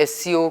SCO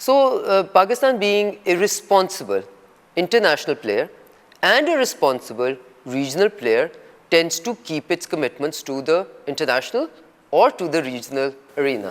So Pakistan being a responsible international player and a responsible regional player tends to keep its commitments to the international or to the regional arena.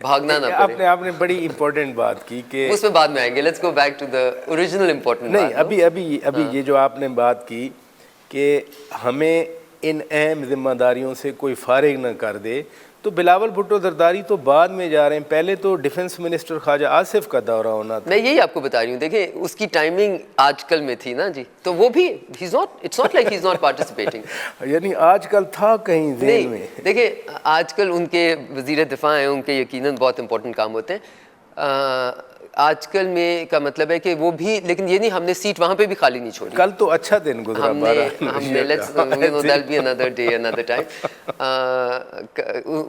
بھاگنا نہ پڑے. آپ نے بڑی important بات کی کہ اس میں بعد میں آئیں گے. Let's go back to the original important. نہیں ابھی یہ جو آپ نے بات کی کہ ہمیں ان اہم ذمہ داریوں سے کوئی فارغ نہ کر دے, تو بلاول بھٹو زرداری تو بعد میں جا رہے ہیں, پہلے تو ڈیفنس منسٹر خواجہ آصف کا دورہ ہونا تھا. میں یہی آپ کو بتا رہی ہوں, دیکھیں اس کی ٹائمنگ آج کل میں تھی نا جی, تو وہ بھی it's not like he is not participating. یعنی آج کل تھا کہیں ذہن میں. دیکھیں آج کل ان کے وزیر دفاع ہیں, ان کے یقیناً بہت امپورٹنٹ کام ہوتے ہیں. آج کل میں کا مطلب ہے کہ وہ بھی, لیکن یہ نہیں ہم نے سیٹ وہاں پہ بھی خالی نہیں چھوڑی. کل تو اچھا دن گزرا, ہم نے that'll be another day, another time.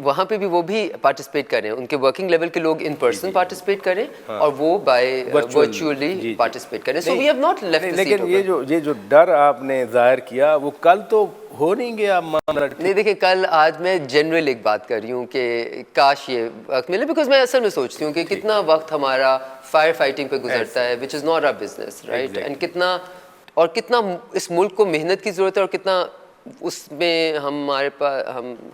وہاں پہ بھی وہ بھی پارٹیسپیٹ کریں, ان کے ورکنگ لیول کے لوگ ان پرسن پارٹیسپیٹ کریں اور وہ بائی ورچولی پارٹیسپیٹ کریں. سو وی ہیو ناٹ لیفٹ. لیکن یہ جو ڈر آپ نے ظاہر کیا وہ کل تو ہو نہیں گیا معاملہ. نہیں دیکھیں کل آج میں جنرل ایک بات کر رہی ہوں کہ کاش یہ وقت ملے, بیکاز میں اصل میں سوچتی ہوں کہ کتنا وقت ہمارا فائر فائٹنگ پہ گزرتا ہے, which is not our business, right, and کتنا اس ملک کو محنت کی ضرورت ہے اور کتنا اس میں ہمارے پاس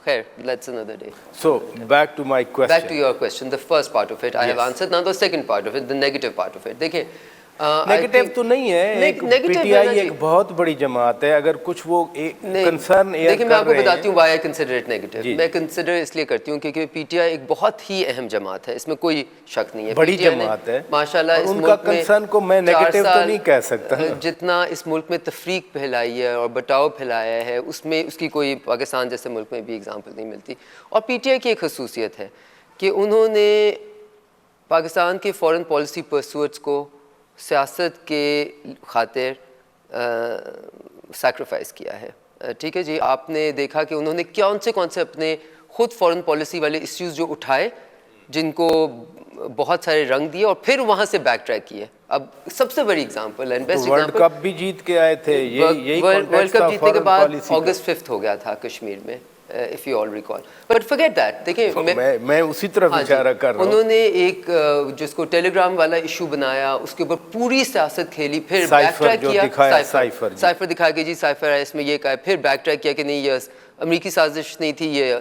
خیر let's another day. So back to my question. Back to your question, the first part of it I have answered. Now the second part of it, the negative part of it. دیکھیں negative تو نہیں ہے, P T I ایک بہت بڑی جماعت ہے, اگر کچھ وہ کنسرن دیکھیں میں آپ کو بتاتی ہوں why I consider it negative. میں کنسیڈر اس لیے کرتی ہوں کیونکہ پی ٹی آئی ایک بہت ہی اہم جماعت ہے, اس میں کوئی شک نہیں ہے, بڑی جماعت ہے ماشاء اللہ. ان کا کنسرن کو میں نیگیٹو تو نہیں کہہ سکتا. جتنا اس ملک میں تفریق پھیلائی ہے اور بٹاؤ پھیلایا ہے, اس میں اس کی کوئی پاکستان جیسے ملک میں بھی اگزامپل نہیں ملتی. اور پی ٹی آئی کی ایک خصوصیت ہے کہ انہوں نے پاکستان کے فارن پالیسی پرسوٹس کو سیاست کے خاطر سیکریفائز کیا ہے. ٹھیک ہے جی, آپ نے دیکھا کہ انہوں نے کون سے اپنے خود فارن پالیسی والے ایشوز جو اٹھائے, جن کو بہت سارے رنگ دیے اور پھر وہاں سے بیک ٹریک کیے. اب سب سے بڑی example and best world cup بھی جیت کے آئے تھے, ورلڈ کپ جیتنے کے بعد August 5 ہو گیا تھا کشمیر میں, if you all recall. But forget that. دیکھیں میں اسی طرف اشارہ کر رہا ہوں. انہوں نے ایک جس کو ٹیلی گرام والا ایشو بنایا, اس کے اوپر پوری سیاست کھیلی, پھر بیک ٹریک کیا. سائفر دکھایا کہ جی سائفر ہے, اس میں یہ کہا, پھر بیک ٹریک کیا کہ نہیں یہ امریکی سازش نہیں تھی, یہ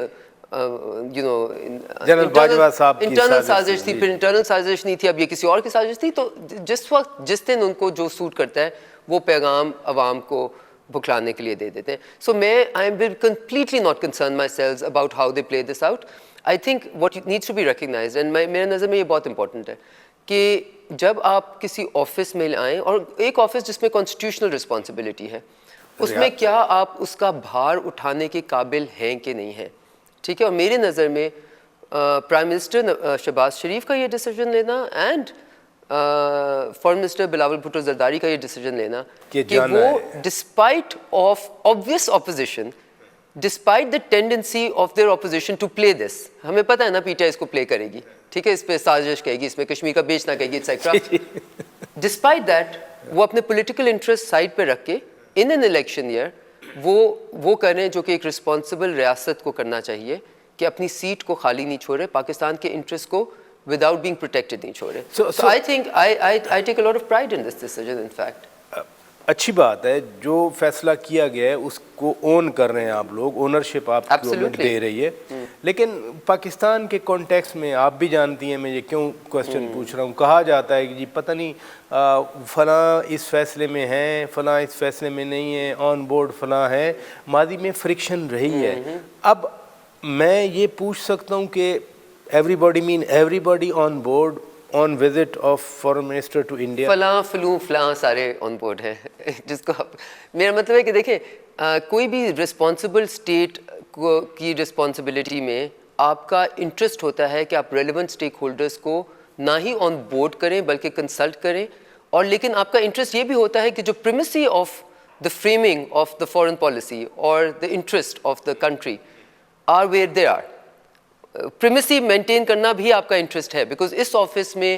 جنرل باجوہ صاحب کی انٹرنل سازش تھی, پھر انٹرنل سازش نہیں تھی, اب یہ کسی اور کی سازش تھی. تو جس دن ان کو جو سوٹ کرتا ہے وہ پیغام عوام کو بکھلانے کے لیے دے دیتے ہیں. سو میں I am completely not concern myselves about how they play this out. I think what needs to be recognised, and میرے نظر میں یہ بہت امپورٹنٹ ہے کہ جب آپ کسی آفس میں آئیں, اور ایک آفس جس میں کانسٹیٹیوشنل رسپانسبلٹی ہے, اس میں کیا آپ اس کا بھار اٹھانے کے قابل ہیں کہ نہیں ہیں. ٹھیک ہے, اور میرے نظر میں پرائم منسٹر شہباز شریف کا یہ ڈیسیجن لینا and foreign minister Bilawal Bhutto Zardari کا یہ ڈیسیجن لینا کہ وہ despite of obvious opposition, despite the tendency of their opposition to play this, ہمیں پتہ ہے نا پی ٹی آئی اس کو پلے کرے گی, ٹھیک ہے, اس پہ سازش کہے گی, اس میں کشمیر کا بیچنا کہے گی, ایٹسیٹرا. ڈسپائٹ دیٹ وہ اپنے پولیٹیکل انٹرسٹ سائڈ پہ رکھ کے ان این الیکشن ایئر وہ کریں جو کہ ایک رسپانسبل ریاست کو کرنا چاہیے, کہ اپنی سیٹ کو خالی نہیں چھوڑے, پاکستان کے انٹرسٹ کو without being protected نہیں چھوڑے. So I think I take a lot of pride in this decision in fact. اچھی بات ہے, جو فیصلہ کیا گیا ہے اس کو اون کر رہے ہیں آپ لوگ, اونرشپ آپ گورنمنٹ دے رہی ہے. لیکن پاکستان کے کانٹیکس میں آپ بھی جانتی ہیں, میں یہ کیوں کوشچن پوچھ رہا ہوں, کہا جاتا ہے کہ جی پتہ نہیں فلاں اس فیصلے میں ہیں, فلاں اس فیصلے میں نہیں ہے, آن بورڈ فلاں ہے, ماضی میں فرکشن رہی ہے. اب میں یہ پوچھ سکتا ہوں کہ everybody on board on visit of foreign minister to India, فلاں سارے آن بورڈ ہیں, جس کو میرا مطلب ہے کہ دیکھیں کوئی بھی رسپانسبل اسٹیٹ کی رسپانسبلٹی میں آپ کا انٹرسٹ ہوتا ہے کہ آپ ریلیونٹ اسٹیک ہولڈرس کو نہ ہی آن بورڈ کریں بلکہ کنسلٹ کریں, اور لیکن آپ کا انٹرسٹ یہ بھی ہوتا ہے کہ جو primacy of the framing of the foreign policy اور the interest of the country or where they are, primacy maintain کرنا بھی آپ کا انٹرسٹ ہے, بیکاز اس آفس میں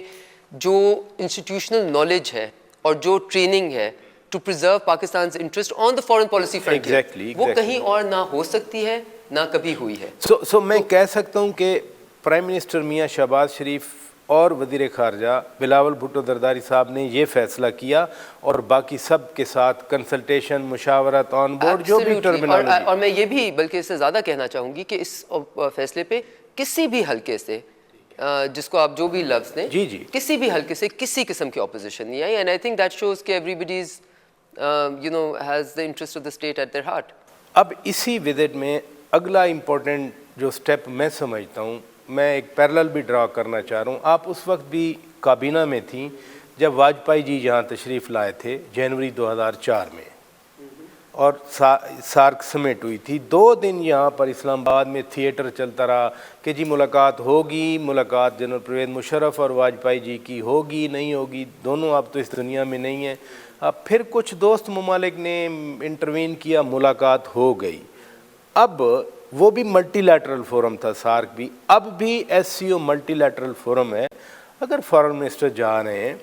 جو انسٹیٹیوشنل نالج ہے اور جو ٹریننگ ہے to preserve Pakistan's interest on the foreign policy frontier, وہ کہیں اور نہ ہو سکتی ہے نہ کبھی ہوئی ہے. سو میں کہہ سکتا ہوں کہ پرائم منسٹر میاں شہباز شریف اور وزیر خارجہ بلاول بھٹو زرداری صاحب نے یہ فیصلہ کیا, اور باقی سب کے ساتھ کنسلٹیشن, مشاورت, آن بورڈ, جو بھی ٹرمینالوجی. اور میں یہ بھی بلکہ اس سے زیادہ کہنا چاہوں گی کہ اس فیصلے پہ کسی بھی حلقے سے جس کو آپ جو بھی لفظ دیں, جی جی, کسی بھی حلقے سے کسی قسم کی اپوزیشن نہیں آئی, and I think that shows کہ everybody is has the interest of the state at their heart. اب اسی وزٹ میں اگلا امپورٹنٹ جو اسٹیپ میں سمجھتا ہوں, میں ایک پیرلل بھی ڈرا کرنا چاہ رہا ہوں. آپ اس وقت بھی کابینہ میں تھیں جب واجپئی جی یہاں تشریف لائے تھے جنوری 2004 میں, اور سارک سمیٹ ہوئی تھی. 2 دن یہاں پر اسلام آباد میں تھیٹر چلتا رہا کہ جی ملاقات ہوگی, ملاقات جنرل پرویز مشرف اور واجپئی جی کی ہوگی نہیں ہوگی, دونوں اب تو اس دنیا میں نہیں ہیں. اب پھر کچھ دوست ممالک نے انٹروین کیا, ملاقات ہو گئی. اب وہ بھی ملٹی لیٹرل فورم تھا, سارک بھی, اب بھی ایس سی او ملٹی لیٹرل فورم ہے. اگر فارن منسٹر جا رہے ہیں,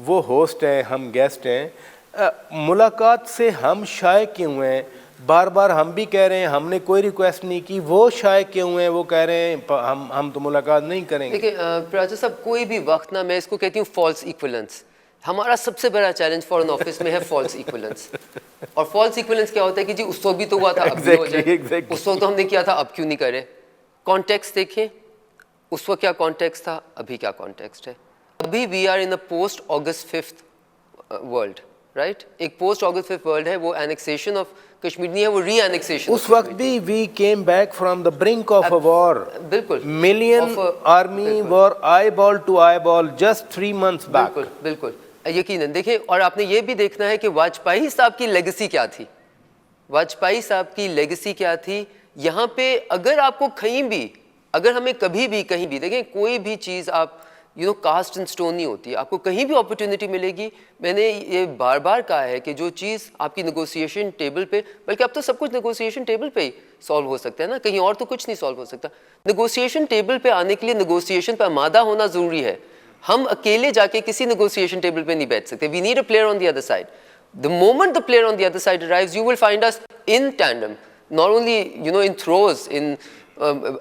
وہ ہوسٹ ہیں, ہم گیسٹ ہیں, ملاقات سے ہم شائع کیوں ہیں؟ بار بار ہم بھی کہہ رہے ہیں ہم نے کوئی ریکویسٹ نہیں کی, وہ شائع کیوں ہیں؟ وہ کہہ رہے ہیں ہم تو ملاقات نہیں کریں گے. دیکھیں پراجا صاحب, کوئی بھی وقت نا, میں اس کو کہتی ہوں فالس ایکولنس. ہمارا سب سے بڑا چیلنج فارن آفس میں ہے فالس ایکولنس. اور فالس ایکولنس کیا ہوتا ہے کہ جی اس وقت بھی تو ہوا تھا, اب بھی ہو جائے, اس وقت تو ہم نے کیا تھا, اب کیوں نہیں کرے. کانٹیکسٹ دیکھیں, اس وقت کیا کانٹیکسٹ تھا, ابھی کیا کانٹیکسٹ ہے. ابھی we are in a post August 5th world, right. ایک پوسٹ آگسٹ 5th ورلڈ ہے, وہ اینیکسیشن آف کشمیر نہیں ہے, وہ ری اینیکسیشن. اس وقت بھی we came back from the brink of a war. بالکل, million army war eyeball to eyeball just 3 months back. بالکل بالکل یقیناً. دیکھیں, اور آپ نے یہ بھی دیکھنا ہے کہ واجپئی صاحب کی لیگیسی کیا تھی. واجپئی صاحب کی لیگیسی کیا تھی یہاں پہ. اگر آپ کو کہیں بھی, اگر ہمیں کبھی بھی کہیں بھی, دیکھیں کوئی بھی چیز آپ کاسٹ ان سٹون نہیں ہوتی, آپ کو کہیں بھی اپرچونٹی ملے گی. میں نے یہ بار بار کہا ہے کہ جو چیز آپ کی نیگوسیشن ٹیبل پہ, بلکہ اب تو سب کچھ نیگوسیشن ٹیبل پہ ہی سالو ہو سکتا ہے نا, کہیں اور تو کچھ نہیں سالو ہو سکتا. نیگوسیشن ٹیبل پہ آنے کے لیے نیگوسیشن پہ آمادہ ہونا ضروری ہے. ہم اکیلے جا کے کسی نیگوسیشن ٹیبل پہ نہیں بیٹھ سکتے. We need a player on the other side. The moment the player on the other side arrives, you will find us in tandem, not only in throws,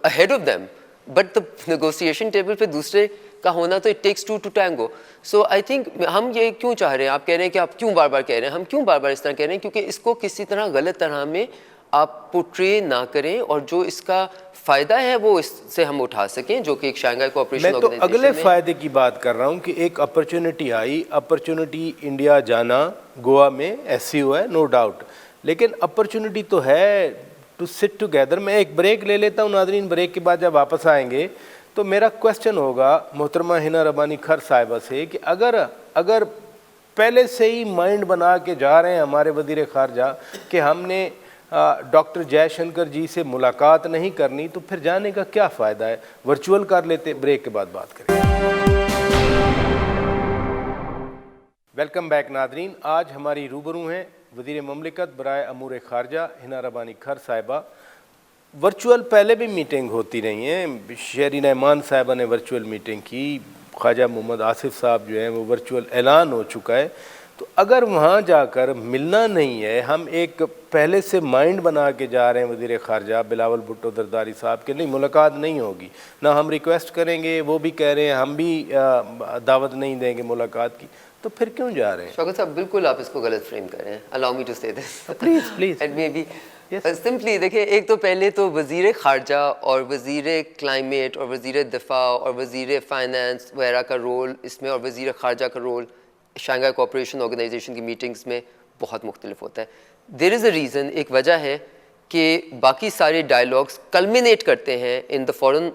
ahead of them, but the negotiation table پہ دوسرے کا ہونا تو it takes two to tango. So I think ہم یہ کیوں چاہ رہے ہیں, آپ کہہ رہے ہیں کہ آپ کیوں بار بار کہہ رہے ہیں, ہم کیوں بار بار اس طرح کہہ رہے ہیں, کیونکہ اس کو کسی طرح غلط طرح میں آپ پورٹری نہ کریں, اور جو اس کا فائدہ ہے وہ اس سے ہم اٹھا سکیں, جو کہ ایک شنگھائی کوآپریشن میں تو آرگنائزیشن اگلے فائدے کی بات کر رہا ہوں کہ ایک اپرچونٹی آئی, اپرچونٹی انڈیا جانا, گوا میں ایس سی او ہے نو ڈاؤٹ, لیکن اپرچونٹی تو ہے ٹو سٹ ٹوگیدر. میں ایک بریک لے لیتا ہوں ناظرین, بریک کے بعد جب واپس آئیں گے تو میرا کویسچن ہوگا محترمہ ہنا ربانی کھر صاحبہ سے کہ اگر پہلے سے ہی مائنڈ بنا کے جا رہے ہیں ہمارے وزیر خارجہ کہ ہم نے ڈاکٹر جے شنکر جی سے ملاقات نہیں کرنی, تو پھر جانے کا کیا فائدہ ہے؟ ورچوئل کر لیتے, بریک کے بعد بات کریں. ویلکم بیک ناظرین. آج ہماری روبرو ہیں وزیر مملکت برائے امور خارجہ ہنا ربانی کھر صاحبہ. ورچوئل پہلے بھی میٹنگ ہوتی رہی ہیں, شہرین ایمان صاحبہ نے ورچوئل میٹنگ کی, خواجہ محمد آصف صاحب جو ہیں وہ ورچوئل اعلان ہو چکا ہے. تو اگر وہاں جا کر ملنا نہیں ہے, ہم ایک پہلے سے مائنڈ بنا کے جا رہے ہیں وزیر خارجہ بلاول بھٹو زرداری صاحب کے نہیں ملاقات نہیں ہوگی, نہ ہم ریکویسٹ کریں گے, وہ بھی کہہ رہے ہیں ہم بھی دعوت نہیں دیں گے ملاقات کی, تو پھر کیوں جا رہے ہیں؟ شوکت صاحب بالکل آپ اس کو غلط فریم کر رہے ہیں. الاؤ me to say this please and maybe simply. دیکھیں, ایک تو پہلے تو وزیر خارجہ اور وزیر کلائمیٹ اور وزیر دفاع اور وزیر فائنانس وغیرہ کا رول اس میں, اور وزیر خارجہ کا رول شنگھائی کوآپریشن آرگنائزیشن کی میٹنگز میں بہت مختلف ہوتا ہے. دیر از اے ریزن, ایک وجہ ہے کہ باقی سارے ڈائلاگس کلمینیٹ کرتے ہیں in the foreign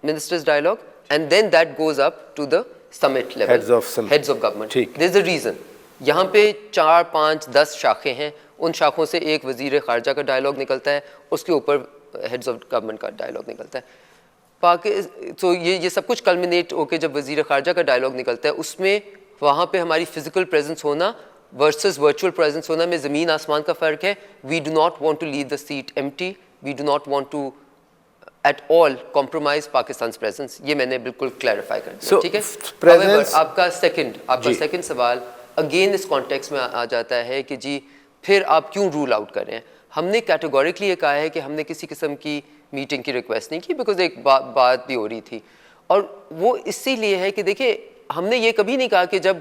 ministers dialogue, and then that goes up to the summit level, heads of government. There is a reason. یہاں پہ 4 5 10 شاخیں ہیں, ان شاخوں سے ایک وزیر خارجہ کا ڈائلاگ نکلتا ہے, اس کے اوپر ہیڈز آف گورنمنٹ کا ڈائلاگ نکلتا ہے. تو یہ سب کچھ کلمینیٹ ہو کے جب وزیر خارجہ کا ڈائلاگ نکلتا ہے, اس میں وہاں پہ ہماری فزیکل پریزنس ہونا ورسز ورچوئل پریزنس ہونا میں زمین آسمان کا فرق ہے. We do not want to leave the seat empty, we do not want to at all compromise Pakistan's presence. یہ میں نے بالکل کلیریفائی کر دیا, ٹھیک ہے. However, آپ کا سیکنڈ سوال اگین اس کانٹیکس میں آ جاتا ہے کہ جی پھر آپ کیوں رول آؤٹ کر رہے ہیں. ہم نے کیٹیگوریکلی یہ کہا ہے کہ ہم نے کسی قسم کی میٹنگ کی ریکویسٹ نہیں کی, بیکاز ایک بات بھی ہو رہی تھی, اور وہ اسی لیے ہے کہ دیکھیں ہم نے یہ کبھی نہیں کہا کہ جب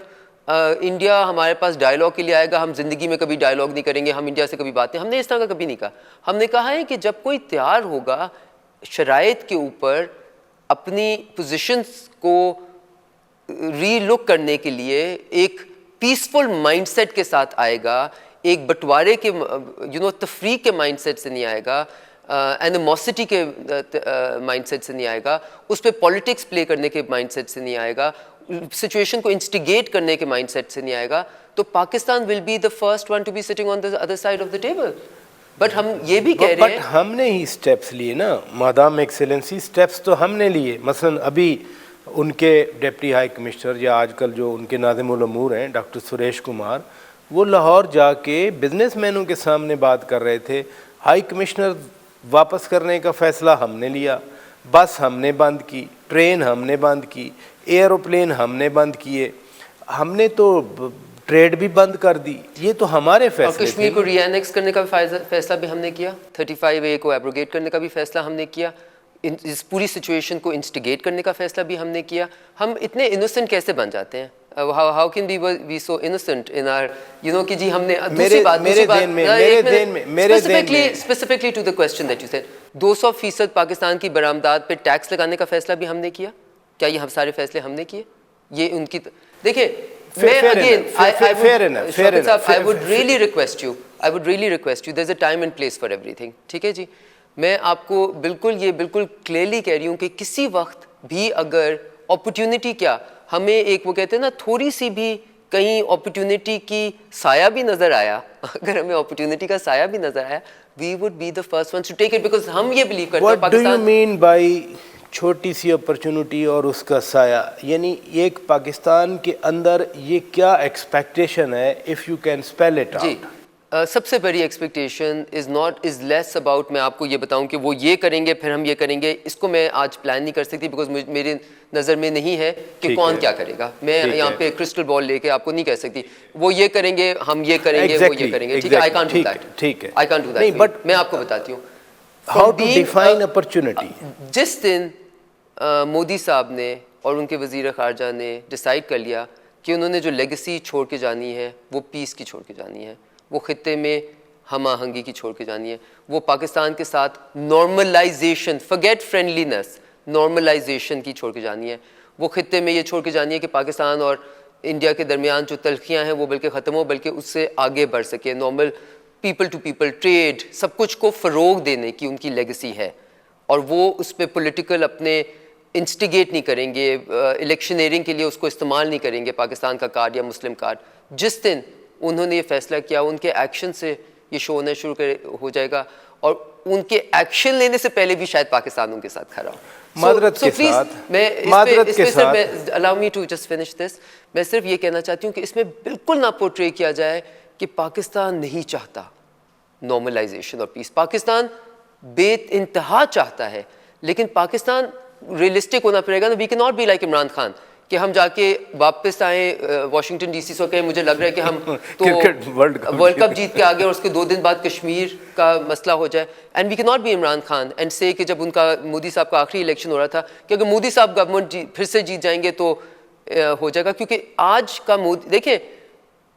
انڈیا ہمارے پاس ڈائلاگ کے لیے آئے گا ہم زندگی میں کبھی ڈائلاگ نہیں کریں گے, ہم انڈیا سے کبھی بات نہیں, ہم نے اس طرح کا کبھی نہیں کہا. ہم نے کہا ہے کہ جب کوئی تیار ہوگا شرائط کے اوپر اپنی پوزیشنز کو ری لک کرنے کے لیے ایک پیسفل مائنڈ سیٹ کے ساتھ آئے گا, ایک بٹوارے کے تفریق کے مائنڈ سیٹ سے نہیں آئے گا, اینیموسٹی کے مائنڈ سیٹ سے نہیں آئے گا, اس پہ پالیٹکس پلے کرنے کے مائنڈ سیٹ سے نہیں آئے گا, سچویشن کو انسٹیگیٹ کرنے کے مائنڈ سیٹ سے نہیں آئے گا, تو Pakistan will be the first one to be sitting on the other side of the table. But ہم یہ بھی کہہ رہے ہیں, بٹ ہم نے ہی اسٹیپس لیے نا مادام ایکسیلنسی, اسٹیپس تو ہم نے لیے. مثلا ابھی ان کے ڈپٹی ہائی کمشنر یا آج کل جو ان کے ناظم الامور ہیں ڈاکٹر سریش کمار, وہ لاہور جا کے بزنس مینوں کے سامنے بات کر رہے تھے. ہائی کمشنر واپس کرنے کا فیصلہ ہم نے لیا, بس ہم نے بند کی, ٹرین ہم نے بند کی, ایروپلین ہم نے بند کیے, ہم نے تو ٹریڈ بھی بند کر دی. یہ تو ہمارے اور فیصلے کشمیر تھے. کو ری اینیکس کرنے کا فیصلہ بھی ہم نے کیا, 35A کو ایبروگیٹ کرنے کا بھی فیصلہ ہم نے کیا, اس پوری سچویشن کو انسٹیگیٹ کرنے کا فیصلہ بھی ہم نے کیا. ہم اتنے انوسنٹ کیسے بن جاتے ہیں؟ How can we be so innocent in our کہ جی ہم نے دوسری بات specifically to the question that you said, 200% Pakistan کی برآمدات پہ ٹیکس لگانے کا فیصلہ بھی ہم نے کیا. کیا یہ ہم سارے فیصلے ہم نے کیے؟ یہ ان کی دیکھیں, میں again I would really request you, there's a time and place for everything. ٹھیک ہے جی, میں آپ کو یہ بالکل کلیئرلی کہہ رہی ہوں کہ کسی وقت بھی اگر اپرچونٹی کیا ہمیں ایک وہ کہتے ہیں نا تھوڑی سی بھی کہیں اپرچونٹی کی سایہ بھی نظر آیا, اگر ہمیں اپرچونٹی کا سایہ بھی نظر آیا, we would be the first ones to take it, because ہم یہ بلیو کرتے ہیں What do you mean by چھوٹی سی اپرچونٹی اور اس کا سایہ؟ یعنی ایک پاکستان کے اندر یہ کیا ایکسپیکٹیشن ہے, if you can spell it out؟ جی, سب سے بڑی ایکسپیکٹیشن از لیس اباؤٹ, میں آپ کو یہ بتاؤں کہ وہ یہ کریں گے پھر ہم یہ کریں گے, اس کو میں آج پلان نہیں کر سکتی بیکاز میری نظر میں نہیں ہے کہ کون کیا کرے گا. میں یہاں پہ کرسٹل بال لے کے آپ کو نہیں کہہ سکتی وہ یہ کریں گے, ہم یہ کریں گے, وہ یہ کریں گے. ٹھیک ہے, I can't do that. ٹھیک ہے, I can't do that. But میں آپ کو بتاتی ہوں how to define opportunity. جس دن مودی صاحب نے اور ان کے وزیر خارجہ نے ڈیسائیڈ کر لیا کہ انہوں نے جو لیگسی چھوڑ کے جانی ہے وہ پیس کی چھوڑ کے جانی ہے, وہ خطے میں ہم آہنگی کی چھوڑ کے جانی ہے, وہ پاکستان کے ساتھ نارملائزیشن, فرگیٹ فرینڈلینس, نارملائزیشن کی چھوڑ کے جانی ہے, وہ خطے میں یہ چھوڑ کے جانی ہے کہ پاکستان اور انڈیا کے درمیان جو تلخیاں ہیں وہ بلکہ ختم ہو, بلکہ اس سے آگے بڑھ سکے. Normal people to people trade, سب کچھ کو فروغ دینے کی ان کی لیگسی ہے, اور وہ اس پہ پولیٹیکل اپنے انسٹیگیٹ نہیں کریں گے, الیکشنیئرنگ کے لیے اس کو استعمال نہیں کریں گے پاکستان کا کارڈ یا مسلم کارڈ. جس دن انہوں نے یہ فیصلہ کیا, ان کے ایکشن سے یہ شو ہونا شروع ہو جائے گا, اور ان کے ایکشن لینے سے پہلے بھی شاید پاکستان ان کے ساتھ کھڑا ہو. معذرت کے ساتھ, allow me to just finish this, میں صرف یہ کہنا چاہتی ہوں کہ اس میں بالکل نہ پورٹری کیا جائے کہ پاکستان نہیں چاہتا نارملائزیشن اور پیس. پاکستان بے انتہا چاہتا ہے, لیکن پاکستان ریئلسٹک ہونا پڑے گا نا. We can not be like Imran Khan کہ ہم جا کے واپس آئیں واشنگٹن ڈی سی سے کہیں مجھے لگ رہا ہے کہ ہم تو ورلڈ کپ جیت کے آ گئے اور اس کے 2 دن بعد کشمیر کا مسئلہ ہو جائے. And we can not be Imran Khan and سے کہ جب ان کا مودی صاحب کا آخری الیکشن ہو رہا تھا کہ اگر مودی صاحب گورنمنٹ پھر سے جیت جائیں گے تو ہو جائے گا. کیونکہ آج کا مودی دیکھیں,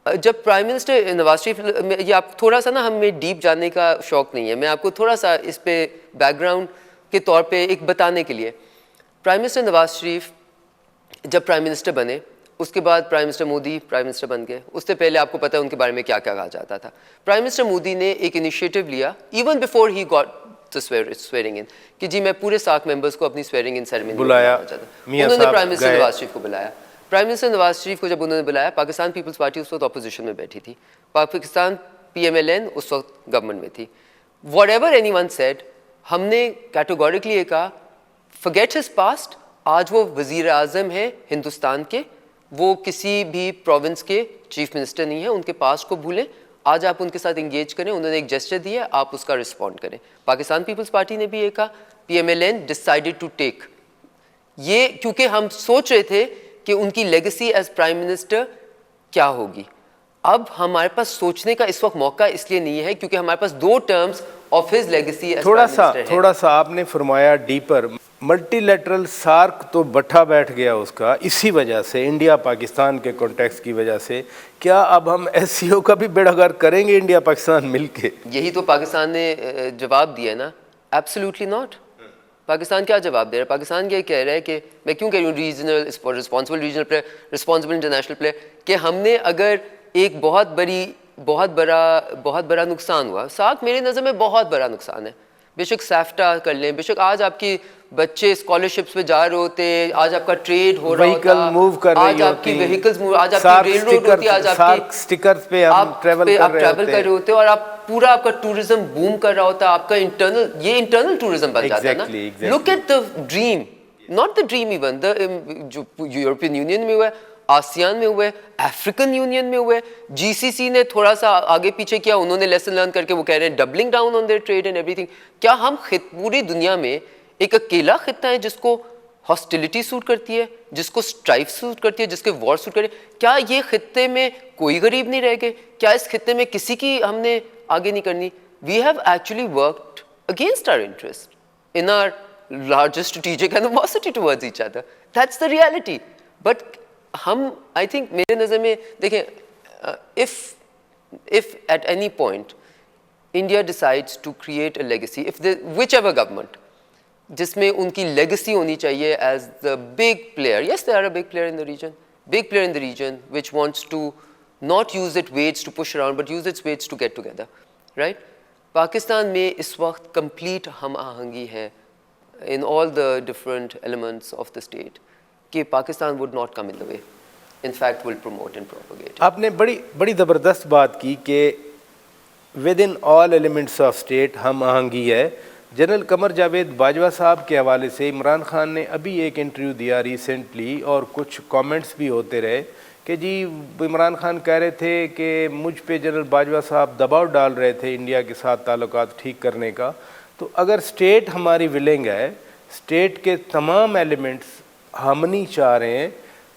جب پرائم منسٹر نواز شریف, یہ آپ تھوڑا سا نا ہمیں ڈیپ جاننے کا شوق نہیں ہے, میں آپ کو تھوڑا سا اس پہ بیک گراؤنڈ کے طور پہ ایک بتانے کے لیے, پرائم منسٹر نواز شریف جب پرائم منسٹر بنے اس کے بعد prime minister Modi prime minister بن گئے, اس سے پہلے آپ کو پتہ ہے ان کے بارے میں کیا کیا کہا جاتا تھا. پرائم منسٹر مودی نے ایک انیشیٹو لیا even before he got the swearing in کہ جی میں پورے ساک ممبرس کو اپنی swearing in ceremony بلایا, انہوں نے پرائم منسٹر نواز شریف کو بلایا. پرائم منسٹر نواز شریف کو جب انہوں نے بلایا, پاکستان پیپلز پارٹی اس وقت اپوزیشن میں بیٹھی تھی, پاکستان PMLN اس وقت گورنمنٹ میں تھی. whatever anyone said, ہم نے کیٹیگوریکلی یہ کہا forget his past, آج وہ وزیر اعظم ہیں ہندوستان کے, وہ کسی بھی پروونس کے چیف منسٹر نہیں ہیں, ان کے پاسٹ کو بھولیں, آج آپ ان کے ساتھ انگیج کریں, انہوں نے ایک جسچر دیا, آپ اس کا رسپونڈ کریں. پاکستان پیپلز پارٹی نے بھی یہ کہا, PMLN ڈیسائیڈڈ ٹو ٹیک یہ, کیونکہ ہم سوچ رہے تھے کہ ان کی لیگسی ایز پرائم منسٹر کیا ہوگی. اب ہمارے پاس سوچنے کا اس وقت موقع اس لیے نہیں ہے کیونکہ ہمارے پاس 2 terms of his legacy as prime minister ہے. تھوڑا سا آپ نے فرمایا ڈیپر, ملٹی لیٹرل سارک تو بٹھا بیٹھ گیا اس کا اسی وجہ سے, انڈیا پاکستان کے کانٹیکس کی وجہ سے. کیا اب ہم SCO کا بھی بیڑا غرق کریں گے انڈیا پاکستان مل کے؟ یہی تو پاکستان نے جواب دیا نا, ایبسلیوٹلی ناٹ. پاکستان کیا جواب دے رہا ہے؟ پاکستان یہ کہہ رہا ہے کہ میں کیوں کہہ رہی ہوں regional responsible regional player, responsible international player, کہ ہم نے اگر ایک بہت بڑا نقصان ہوا، ساتھ میرے نظر میں بہت بڑا نقصان ہے. بے شک سیفٹا کر لیں، بے شک آج آپ کی بچے اسکالرشپس پہ جا رہے ہوتے، آج آپ کا ٹریڈ ہو رہا ہوتا، آج آپ کی وہیکلز موو، آج آپ کی ریل روڈ ہوتی، آج آپ سٹیکرز پہ ہم ٹریول کر رہے ہوتے اور آپ پورا آپ کا ٹورزم بوم کر رہا ہوتا، آپ کا انٹرنل ٹورزم بن جاتا ہے نا. Look at the dream, not the dream even, جو یورپین یونین میں ہوا ہے، آسیان میں ہوئے، افریقن یونین میں ہوئے، جی سی سی نے تھوڑا سا آگے پیچھے کیا، انہوں نے لیسن لرن کر کے وہ کہہ رہے ہیں doubling down on their trade and everything. کیا ہم پوری دنیا میں ایک اکیلا خطہ ہے جس کو ہاسٹیلٹی سوٹ کرتی ہے، جس کو اسٹرائف سوٹ کرتی ہے، جس کے وار سوٹ کرتی ہے؟ کیا یہ خطے میں کوئی غریب نہیں رہ گئے؟ کیا اس خطے میں کسی کی ہم نے آگے نہیں کرنی؟ We have actually worked against our interest in our larger strategic animosity towards each other. That's the reality. But ہم آئی تھنک میرے نظر میں دیکھیں، if at any point India decides to create a legacy, whichever government, جس میں ان کی legacy ہونی چاہیے as the big player, yes they are a big player in the region, which wants to not use its weights to push around but use its weights to get together, right? Pakistan میں اس وقت complete ہم آہنگی ہے in all the different elements of the state کہ Pakistan would not come in the way, in fact will promote and propagate. آپ نے بڑی زبردست بات کی کہ with in all elements of state ہم آہنگی ہے. جنرل قمر جاوید باجوہ صاحب کے حوالے سے عمران خان نے ابھی ایک انٹرویو دیا ریسنٹلی، اور کچھ کامنٹس بھی ہوتے رہے کہ جی عمران خان کہہ رہے تھے کہ مجھ پہ جنرل باجوہ صاحب دباؤ ڈال رہے تھے انڈیا کے ساتھ تعلقات ٹھیک کرنے کا. تو اگر اسٹیٹ ہماری ولنگ ہے، اسٹیٹ کے تمام ایلیمنٹس ہم نہیں چاہ رہے ہیں،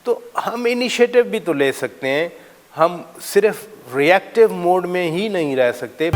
تو ہم انیشیٹو بھی تو لے سکتے ہیں. ہم صرف ریئیکٹیو موڈ میں ہی نہیں رہ سکتے.